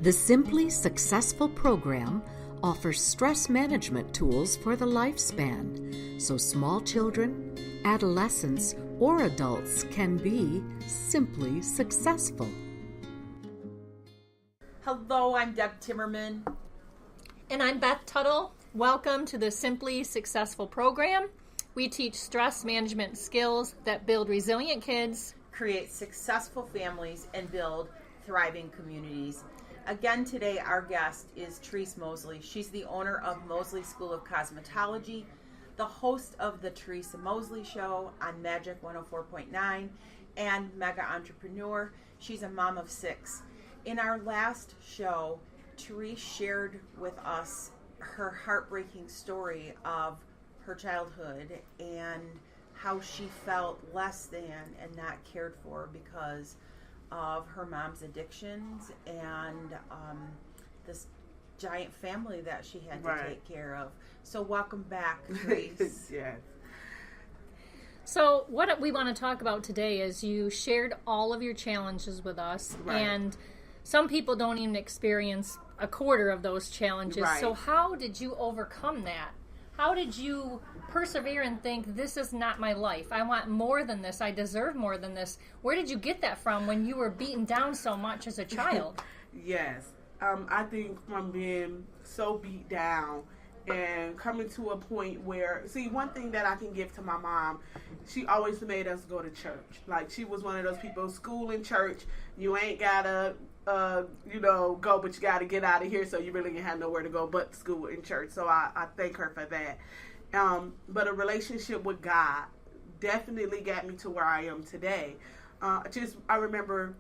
The Simply Successful program offers stress management tools for the lifespan, so small children, adolescents, or adults can be simply successful. Hello, I'm Deb Timmerman. And I'm Beth Tuttle. Welcome to the Simply Successful program. We teach stress management skills that build resilient kids, Create successful families, and build thriving communities. Again, today our guest is Theresa Mosely. She's the owner of Mosely School of Cosmetology, the host of the Theresa Mosely Show on Magic 104.9, and mega entrepreneur. She's a mom of 6. In our last show, Theresa shared with us her heartbreaking story of her childhood and how she felt less than and not cared for because of her mom's addictions and this giant family that she had to take care of. So welcome back, Theresa. Yes. So what we want to talk about today is you shared all of your challenges with us, and some people don't even experience a quarter of those challenges. So how did you overcome that? How did you persevere and think, this is not my life? I want more than this. I deserve more than this. Where did you get that from when you were beaten down so much as a child? Yes. I think from being so beat down and coming to a point where, see, one thing that I can give to my mom, she always made us go to church. Like, she was one of those people, school and church, you ain't gotta go, but you got to get out of here, so you really didn't have nowhere to go but school and church. So I thank her for that. But a relationship with God definitely got me to where I am today. I remember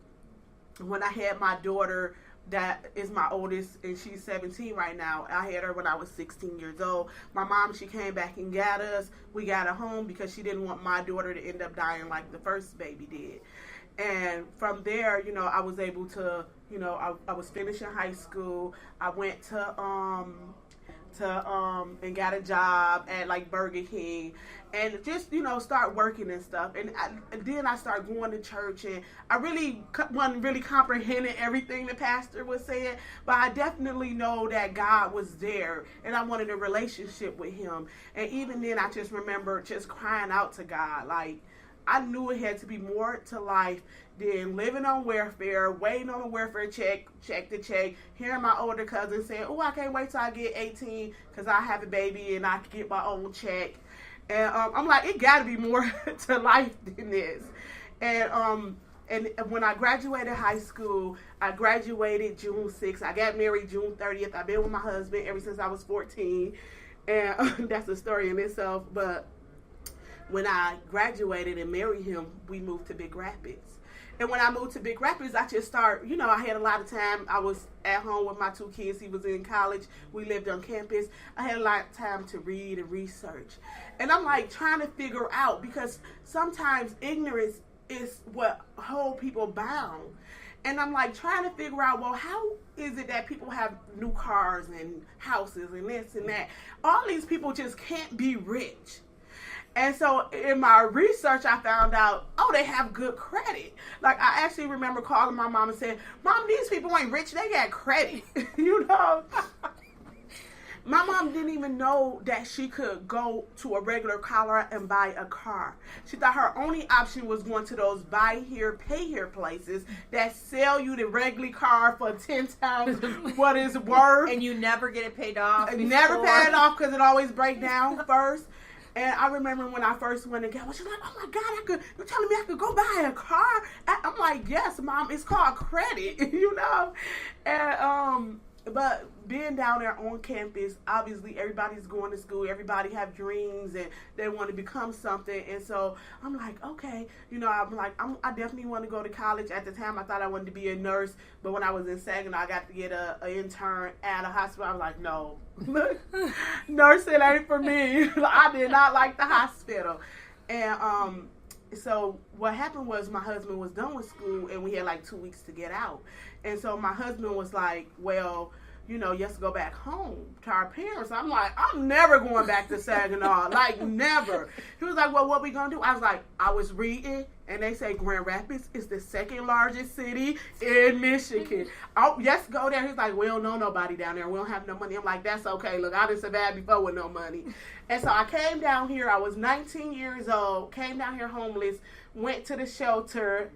when I had my daughter, that is my oldest, and she's 17 right now. I had her when I was 16 years old. My mom, she came back and got us. We got a home because she didn't want my daughter to end up dying like the first baby did. And from there, I was able to, I was finishing high school. I went to and got a job at like Burger King and just, start working and stuff. And then I started going to church, and I really wasn't really comprehending everything the pastor was saying, but I definitely know that God was there and I wanted a relationship with him. And even then I just remember just crying out to God, like, I knew it had to be more to life than living on welfare, waiting on a welfare check to check, hearing my older cousin saying, oh, I can't wait till I get 18 because I have a baby and I can get my own check. And I'm like, it got to be more to life than this. And when I graduated high school, I graduated June 6th. I got married June 30th. I've been with my husband ever since I was 14. And that's a story in itself. But when I graduated and married him, we moved to Big Rapids. And when I moved to Big Rapids, I just started, I had a lot of time. I was at home with my 2 kids. He was in college. We lived on campus. I had a lot of time to read and research. And I'm like trying to figure out, because sometimes ignorance is what hold people bound. And I'm like trying to figure out, well, how is it that people have new cars and houses and this and that? All these people just can't be rich. And so in my research, I found out, they have good credit. Like, I actually remember calling my mom and saying, Mom, these people ain't rich. They got credit, My mom didn't even know that she could go to a regular car and buy a car. She thought her only option was going to those buy here, pay here places that sell you the regular car for 10 times what it's worth. And you never get it paid off. Never pay it off because it always breaks down first. And I remember when I first went and got one, she's like, oh my God, you're telling me I could go buy a car? I'm like, yes, Mom, it's called credit, And, but being down there on campus, obviously everybody's going to school, everybody have dreams and they want to become something. And so I'm like, okay, I definitely want to go to college. At the time, I thought I wanted to be a nurse. But when I was in Saginaw, I got to get an intern at a hospital. I was like, no, nursing ain't for me. I did not like the hospital. And so what happened was my husband was done with school and we had like 2 weeks to get out. And so my husband was like, well, you have to go back home to our parents. I'm like, I'm never going back to Saginaw. Like, never. He was like, well, what we going to do? I was like, I was reading, and they say Grand Rapids is the second largest city in Michigan. Oh, yes, go there. He's like, we don't know nobody down there. We don't have no money. I'm like, that's okay. Look, I didn't survive before with no money. And so I came down here. I was 19 years old, came down here homeless, went to the shelter.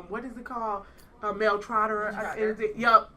What is it called? Mel Trotter. Is it? Yep.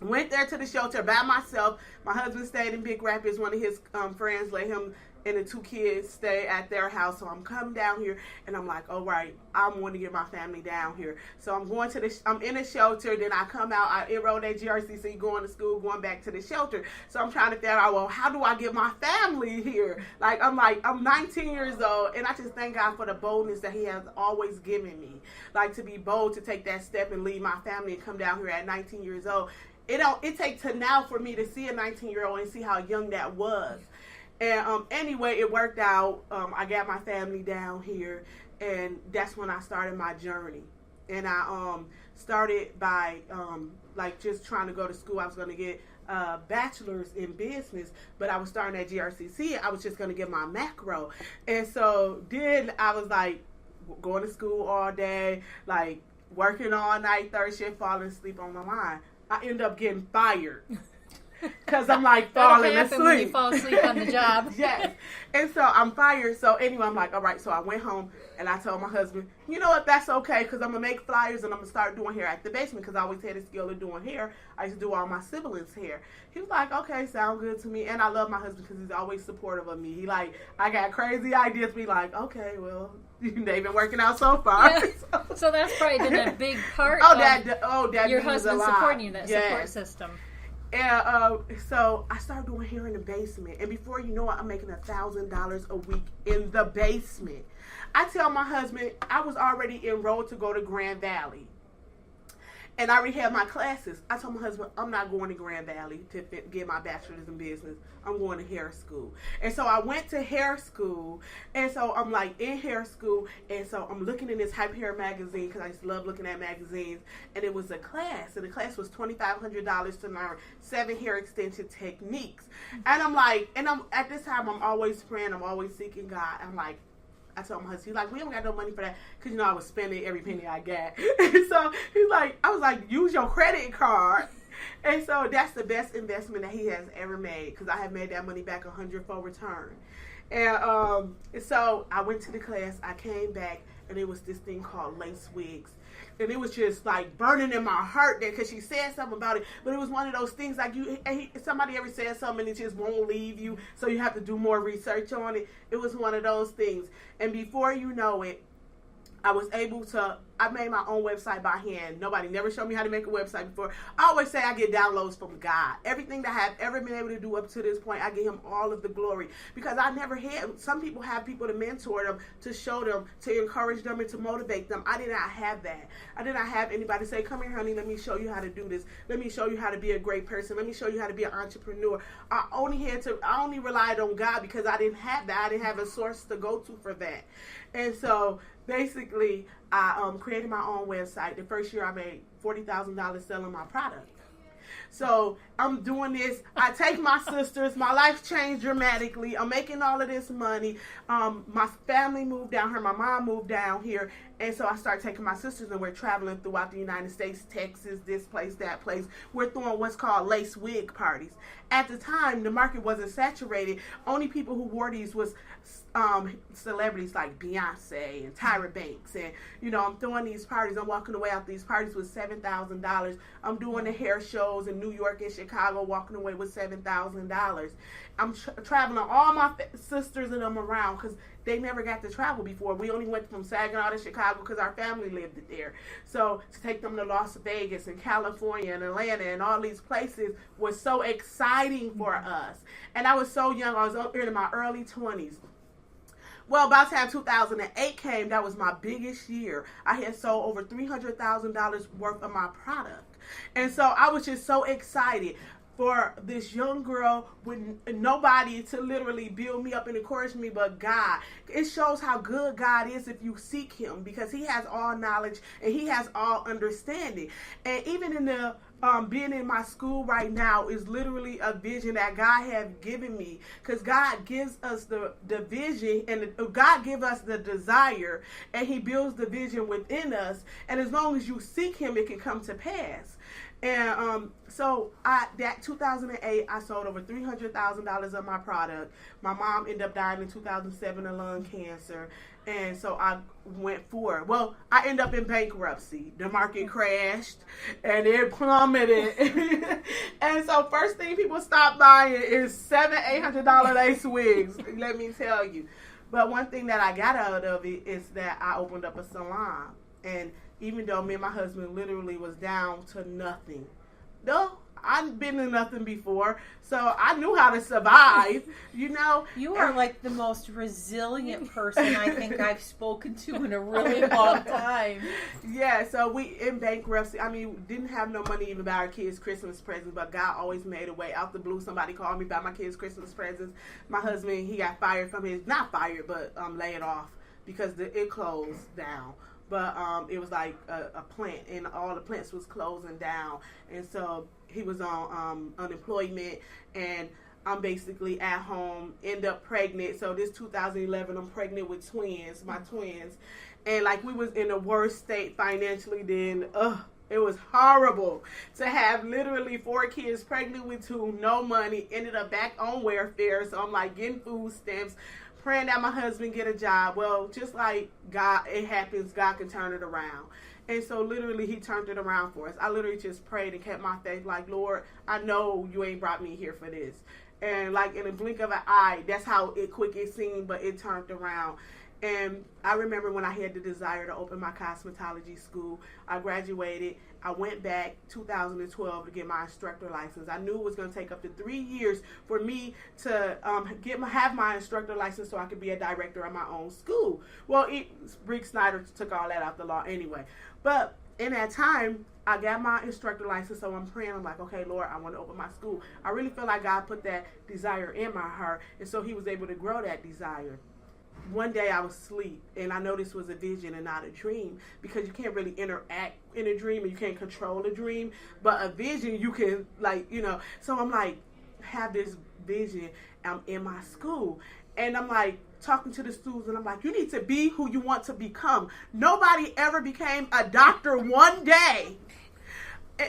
Went there to the shelter by myself. My husband stayed in Big Rapids. One of his friends let him and the 2 kids stay at their house. So I'm coming down here, and I'm like, all right, I want to get my family down here. So I'm in a shelter. Then I come out. I enrolled at GRCC, going to school, going back to the shelter. So I'm trying to figure out, well, how do I get my family here? I'm 19 years old, and I just thank God for the boldness that He has always given me. Like, to be bold, to take that step and leave my family and come down here at 19 years old. It takes to now for me to see a 19-year-old and see how young that was. And anyway, it worked out. I got my family down here, and that's when I started my journey. And I started by just trying to go to school. I was going to get a bachelor's in business, but I was starting at GRCC. I was just going to get my macro. And so then I was like going to school all day, like working all night, third shift, falling asleep on the line. I end up getting fired because I'm like falling asleep. When you fall asleep on the job. Yes. And so I'm fired. So anyway, I'm like, all right. So I went home and I told my husband, you know what, that's okay, because I'm going to make flyers and I'm going to start doing hair at the basement, because I always had a skill of doing hair. I used to do all my siblings' hair. He was like, okay, sound good to me. And I love my husband because he's always supportive of me. He I got crazy ideas. Be like, okay, well, they've been working out so far. Yeah. So that's probably been a big part that your husband supporting you, that support system. And so I started doing hair in the basement. And before you know it, I'm making $1,000 a week in the basement. I tell my husband, I was already enrolled to go to Grand Valley. And I already had my classes. I told my husband, I'm not going to Grand Valley to get my bachelor's in business. I'm going to hair school. And so I went to hair school. And so I'm like in hair school. And so I'm looking in this Hype Hair magazine, because I just love looking at magazines. And it was a class. And the class was $2,500 to learn 7 hair extension techniques. And I'm like, at this time, I'm always praying. I'm always seeking God. I'm like, I told my husband, he's like, we don't got no money for that, because, I was spending every penny I got. And so I was like, use your credit card. And so that's the best investment that he has ever made, because I have made that money back 100-fold return. And so I went to the class, I came back, and it was this thing called lace wigs. And it was just like burning in my heart there, because she said something about it. But it was one of those things like somebody ever said something and it just won't leave you, so you have to do more research on it. It was one of those things. And before you know it, I made my own website by hand. Nobody never showed me how to make a website before. I always say I get downloads from God. Everything that I have ever been able to do up to this point, I give Him all of the glory. Because I never had, some people have people to mentor them, to show them, to encourage them, and to motivate them. I did not have that. I did not have anybody say, come here, honey, let me show you how to do this. Let me show you how to be a great person. Let me show you how to be an entrepreneur. I only relied on God, because I didn't have that. I didn't have a source to go to for that. And so basically, I created my own website. The first year I made $40,000 selling my product. So I'm doing this. I take my sisters. My life changed dramatically. I'm making all of this money. My family moved down here. My mom moved down here. And so I started taking my sisters, and we're traveling throughout the United States, Texas, this place, that place. We're throwing what's called lace wig parties. At the time, the market wasn't saturated. Only people who wore these was celebrities like Beyonce and Tyra Banks. And, I'm throwing these parties. I'm walking away out these parties with $7,000. I'm doing the hair shows in New York and Chicago, walking away with $7,000. I'm traveling all my sisters and them around, because they never got to travel before. We only went from Saginaw to Chicago because our family lived there. So to take them to Las Vegas and California and Atlanta and all these places was so exciting for us. And I was so young. I was in my early 20s. Well, by the time 2008 came, that was my biggest year. I had sold over $300,000 worth of my product. And so I was just so excited for this young girl with nobody to literally build me up and encourage me but God. It shows how good God is if you seek Him, because He has all knowledge and He has all understanding. And even in the being in my school right now is literally a vision that God has given me, because God gives us the vision, and God gives us the desire, and he builds the vision within us, and as long as you seek him, it can come to pass. And so that 2008, I sold over $300,000 of my product. My mom ended up dying in 2007 of lung cancer. And so I went forward. Well, I ended up in bankruptcy. The market crashed and it plummeted. And so first thing people stop buying is $700-800 lace wigs. Let me tell you. But one thing that I got out of it is that I opened up a salon. And even though me and my husband literally was down to nothing. No, I've been in nothing before, so I knew how to survive, you know. You are like the most resilient person I think I've spoken to in a really long time. Yeah, so we in bankruptcy. I mean, didn't have no money even buy our kids' Christmas presents, but God always made a way. Out the blue, somebody called me about my kids' Christmas presents. My husband, he got fired from his, not fired, but laid off because it closed down. But it was like a plant, and all the plants was closing down. And so he was on unemployment, and I'm basically at home, end up pregnant. So this 2011, I'm pregnant with twins, my twins. And like we was in the worst state financially then. It was horrible to have literally 4 kids, pregnant with 2, no money, ended up back on welfare. So I'm like getting food stamps, praying that my husband get a job. Well, just like God, it happens, God can turn it around. And so literally he turned it around for us. I literally just prayed and kept my faith, like, Lord, I know you ain't brought me here for this. And like in a blink of an eye, that's how quick it seemed, but it turned around. And I remember when I had the desire to open my cosmetology school, I graduated. I went back 2012 to get my instructor license. I knew it was going to take up to 3 years for me to have my instructor license so I could be a director of my own school. Well, Rick Snyder took all that out the law anyway. But in that time, I got my instructor license, so I'm praying. I'm like, okay, Lord, I want to open my school. I really feel like God put that desire in my heart, and so he was able to grow that desire. One day I was asleep, and I know this was a vision and not a dream, because you can't really interact in a dream and you can't control a dream, but a vision you can, like, you know. So I'm like, have this vision. I'm in my school, and I'm like talking to the students, and I'm like, you need to be who you want to become. Nobody ever became a doctor one day.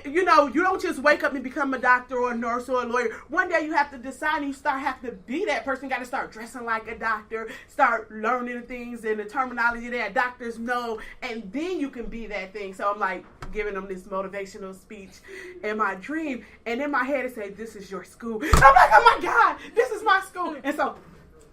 You know, you don't just wake up and become a doctor or a nurse or a lawyer. One day you have to decide, and you have to be that person. You got to start dressing like a doctor, start learning things and the terminology that doctors know, and then you can be that thing. So I'm like giving them this motivational speech in my dream, and in my head it said, this is your school. And I'm like, oh my God, this is my school. And so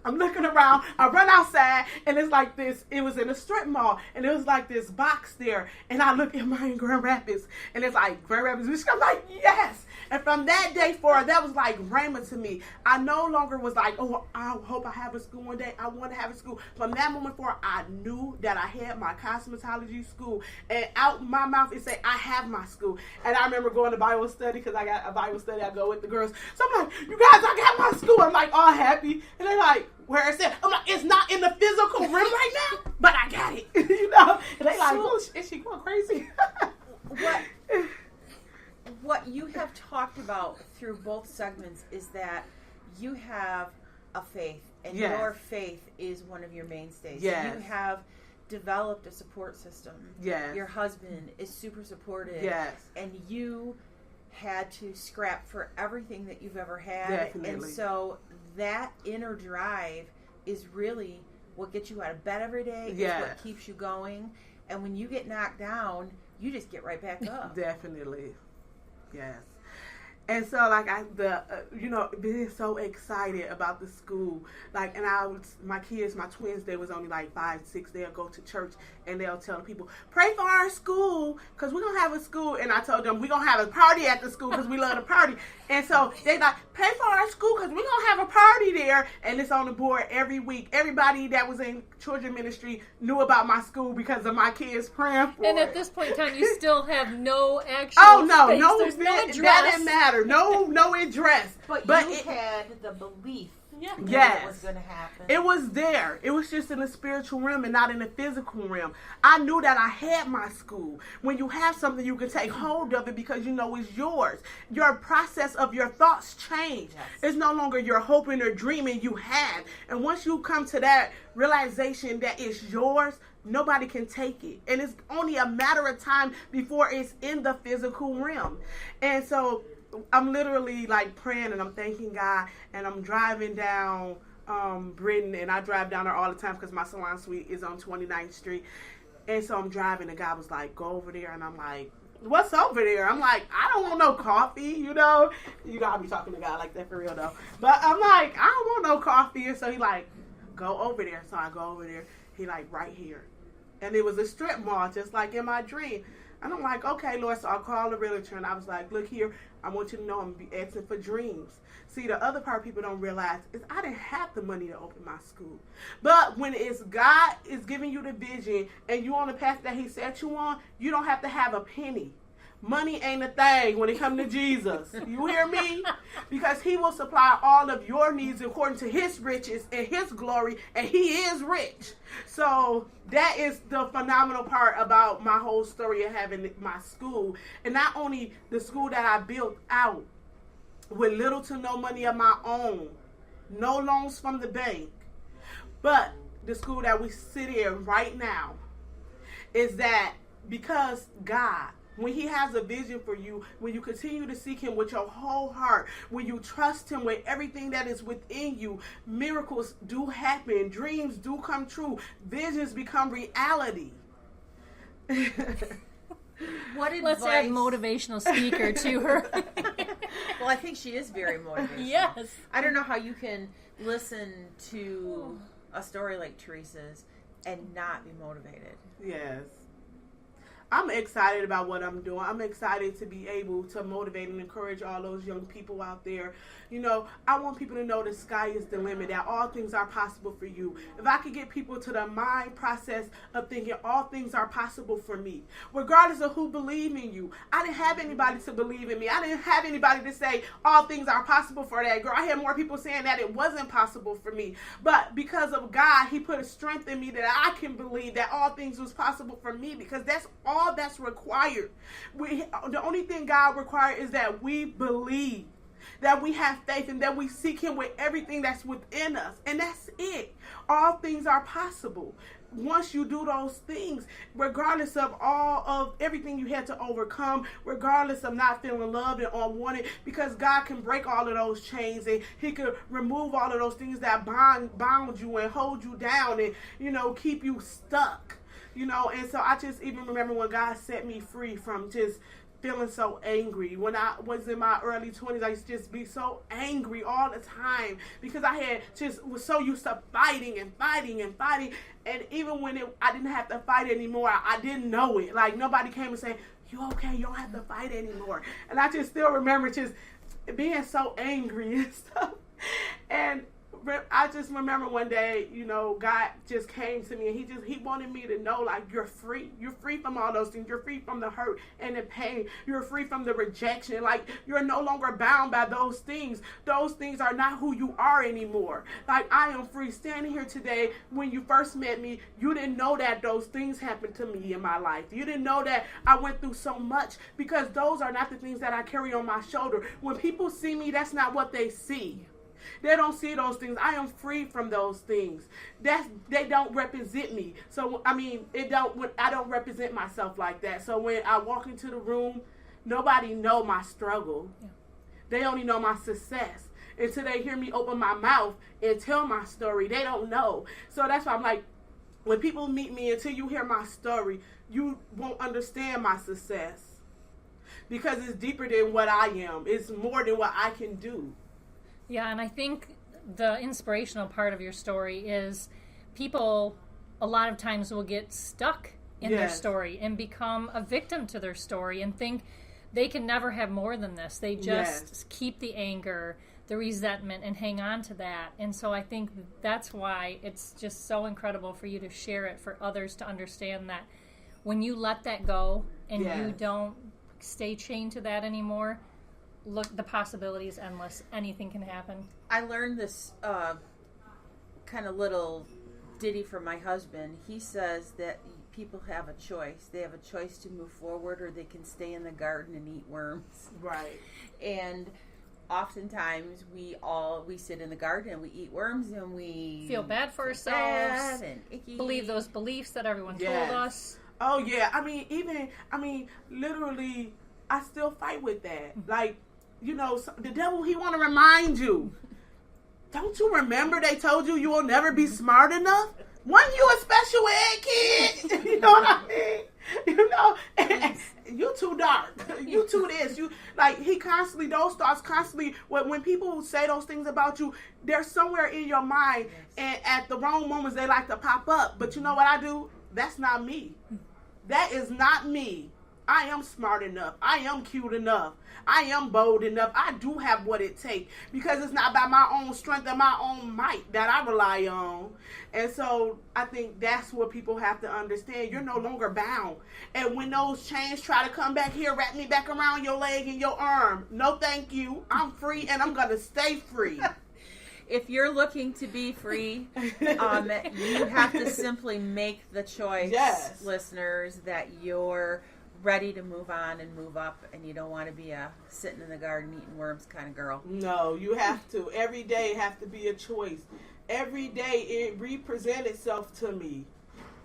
I'm looking around, I run outside, and it's like this, it was in a strip mall, and it was like this box there, and I look at mine in Grand Rapids, and it's like, Grand Rapids, I'm like, yes! And from that day forward, that was like rhema to me. I no longer was like, oh, I hope I have a school one day, I want to have a school. From that moment forward, I knew that I had my cosmetology school, and out my mouth, it said, I have my school. And I remember going to Bible study, because I got a Bible study, I go with the girls. So I'm like, you guys, I got my school. I'm like, all happy, and they're like, where is it? I'm like, it's not in the physical room right now, but I got it. You know? And they like, oh, is she going crazy? What you have talked about through both segments is that you have a faith, and yes. your faith is one of your mainstays. Yes. You have developed a support system. Yes. Your husband is super supportive. Yes. And you had to scrap for everything that you've ever had. Definitely. And so that inner drive is really what gets you out of bed every day. Yes. It's what keeps you going. And when you get knocked down, you just get right back up. Definitely. Yes. And so, like, being so excited about the school, like, and my kids, my twins, they was only like 5, 6. They'll go to church and they'll tell the people, pray for our school, because we're going to have a school. And I told them, we're going to have a party at the school, because we love to party. And so they like, pray for our school, because we're going to have a party there. And it's on the board every week. Everybody that was in children ministry knew about my school because of my kids praying for it. And at this point in time, you still have no actual space. There's no address. That didn't matter. No address. But you had the belief Yeah. Yes. It was going to happen. It was there. It was just in the spiritual realm and not in the physical realm. I knew that I had my school. When you have something, you can take hold of it because you know it's yours. Your process of your thoughts change. Yes. It's no longer you're hoping or dreaming, you have. And once you come to that realization that it's yours, nobody can take it. And it's only a matter of time before it's in the physical realm. And so I'm literally like praying and I'm thanking God, and I'm driving down Britain, and I drive down there all the time because my salon suite is on 29th Street. And so I'm driving, and God was like, go over there. And I'm like, what's over there? I'm like, I don't want no coffee, you know. You gotta be talking to God like that for real though. But I'm like, I don't want no coffee. And so he like, go over there. So I go over there. He like, right here. And it was a strip mall, just like in my dream. And I'm like, okay, Lord. So I called the realtor, and I was like, look here, I want you to know I'm asking for dreams. See, the other part people don't realize is I didn't have the money to open my school. But when it's God is giving you the vision and you on the path that he set you on, you don't have to have a penny. Money ain't a thing when it comes to Jesus. You hear me? Because he will supply all of your needs according to his riches and his glory, and he is rich. So that is the phenomenal part about my whole story of having my school. And not only the school that I built out with little to no money of my own, no loans from the bank, but the school that we sit in right now is that because God, when he has a vision for you, when you continue to seek him with your whole heart, when you trust him with everything that is within you, miracles do happen, dreams do come true, visions become reality. What advice? Let's add motivational speaker to her. Well, I think she is very motivational. Yes. I don't know how you can listen to a story like Theresa's and not be motivated. Yes. I'm excited about what I'm doing. I'm excited to be able to motivate and encourage all those young people out there. You know, I want people to know the sky is the limit, that all things are possible for you. If I could get people to the mind process of thinking all things are possible for me, regardless of who believe in you. I didn't have anybody to believe in me. I didn't have anybody to say all things are possible for that girl. I had more people saying that it wasn't possible for me. But because of God, he put a strength in me that I can believe that all things was possible for me, because that's all that's required. The only thing God requires is that we believe, that we have faith, and that we seek him with everything that's within us. And that's it. All things are possible. Once you do those things, regardless of everything you had to overcome, regardless of not feeling loved and unwanted, because God can break all of those chains, and he could remove all of those things that bound you and hold you down and, you know, keep you stuck. You know, and so I just even remember when God set me free from just feeling so angry. When I was in my early 20s, I used to just be so angry all the time because I was so used to fighting. And even when I didn't have to fight anymore, I didn't know it. Like, nobody came and said, you okay? You don't have to fight anymore. And I just still remember just being so angry and stuff. And I just remember one day, you know, God just came to me and he wanted me to know, like, you're free. You're free from all those things. You're free from the hurt and the pain. You're free from the rejection. Like, you're no longer bound by those things. Those things are not who you are anymore. Like, I am free. Standing here today, when you first met me, you didn't know that those things happened to me in my life. You didn't know that I went through so much, because those are not the things that I carry on my shoulder. When people see me, that's not what they see. They don't see those things. I am free from those things. They don't represent me. So, I mean, I don't represent myself like that. So when I walk into the room, nobody know my struggle. Yeah. They only know my success. Until they hear me open my mouth and tell my story, they don't know. So that's why I'm like, when people meet me, until you hear my story, you won't understand my success. Because it's deeper than what I am. It's more than what I can do. Yeah, and I think the inspirational part of your story is people a lot of times will get stuck in their story and become a victim to their story and think they can never have more than this. They just keep the anger, the resentment, and hang on to that. And so I think that's why it's just so incredible for you to share it, for others to understand that when you let that go and you don't stay chained to that anymore, the possibility is endless. Anything can happen. I learned this kind of little ditty from my husband. He says that people have a choice. They have a choice to move forward, or they can stay in the garden and eat worms. Right. And oftentimes we sit in the garden and we eat worms and we feel bad for ourselves and icky. Believe those beliefs that everyone told us. Oh yeah, literally I still fight with that. Like, the devil, he want to remind you, don't you remember they told you will never be smart enough? Wasn't you a special ed kid? You know what I mean? And you too dark. You too this. He constantly, those thoughts constantly, when people say those things about you, they're somewhere in your mind, and at the wrong moments they like to pop up. But you know what I do? That's not me. That is not me. I am smart enough. I am cute enough. I am bold enough. I do have what it takes, because it's not by my own strength and my own might that I rely on. And so I think that's what people have to understand. You're no longer bound. And when those chains try to come back here, wrap me back around your leg and your arm, no thank you. I'm free, and I'm going to stay free. If you're looking to be free, you have to simply make the choice, listeners, that you're ready to move on and move up, and you don't want to be a sitting in the garden eating worms kind of girl. No, you have to. Every day have to be a choice. Every day it represents itself to me,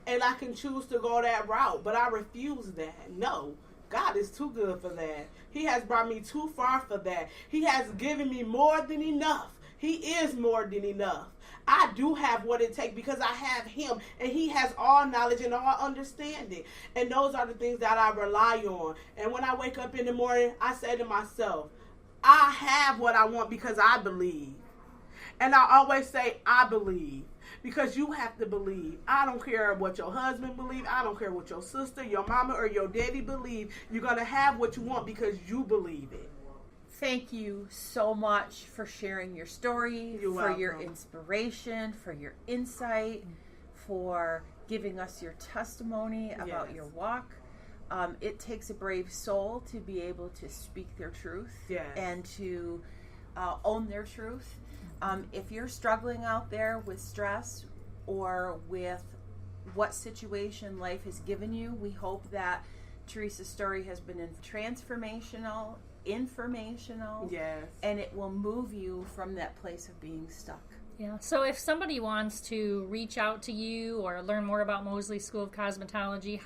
and I can choose to go that route, but I refuse that. No, God is too good for that. He has brought me too far for that. He has given me more than enough. He is more than enough. I do have what it takes because I have him, and he has all knowledge and all understanding. And those are the things that I rely on. And when I wake up in the morning, I say to myself, I have what I want because I believe. And I always say, I believe. Because you have to believe. I don't care what your husband believes. I don't care what your sister, your mama, or your daddy believe. You're going to have what you want because you believe it. Thank you so much for sharing your story, You're for welcome. your inspiration, for your insight, for giving us your testimony about your walk. It takes a brave soul to be able to speak their truth and to own their truth. If you're struggling out there with stress or with what situation life has given you, we hope that Theresa's story has been transformational, informational, and it will move you from that place of being stuck. Yeah. So if somebody wants to reach out to you or learn more about Mosely School of Cosmetology,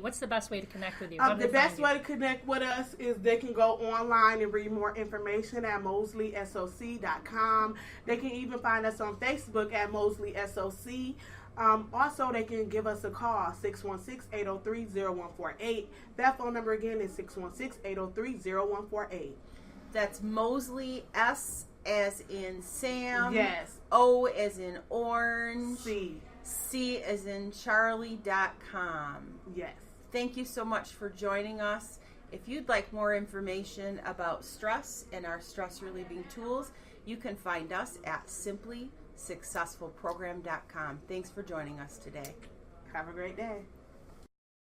what's the best way to connect with you? The best way to connect with us is they can go online and read more information at mosleysoc.com. They can even find us on Facebook at Mosely SOC. Also, they can give us a call, 616-803-0148. That phone number again is 616-803-0148. That's Mosely, S as in Sam. Yes. O as in orange. C as in Charlie.com. Yes. Thank you so much for joining us. If you'd like more information about stress and our stress relieving tools, you can find us at simplysuccessfulprogram.com. Thanks for joining us today. Have a great day.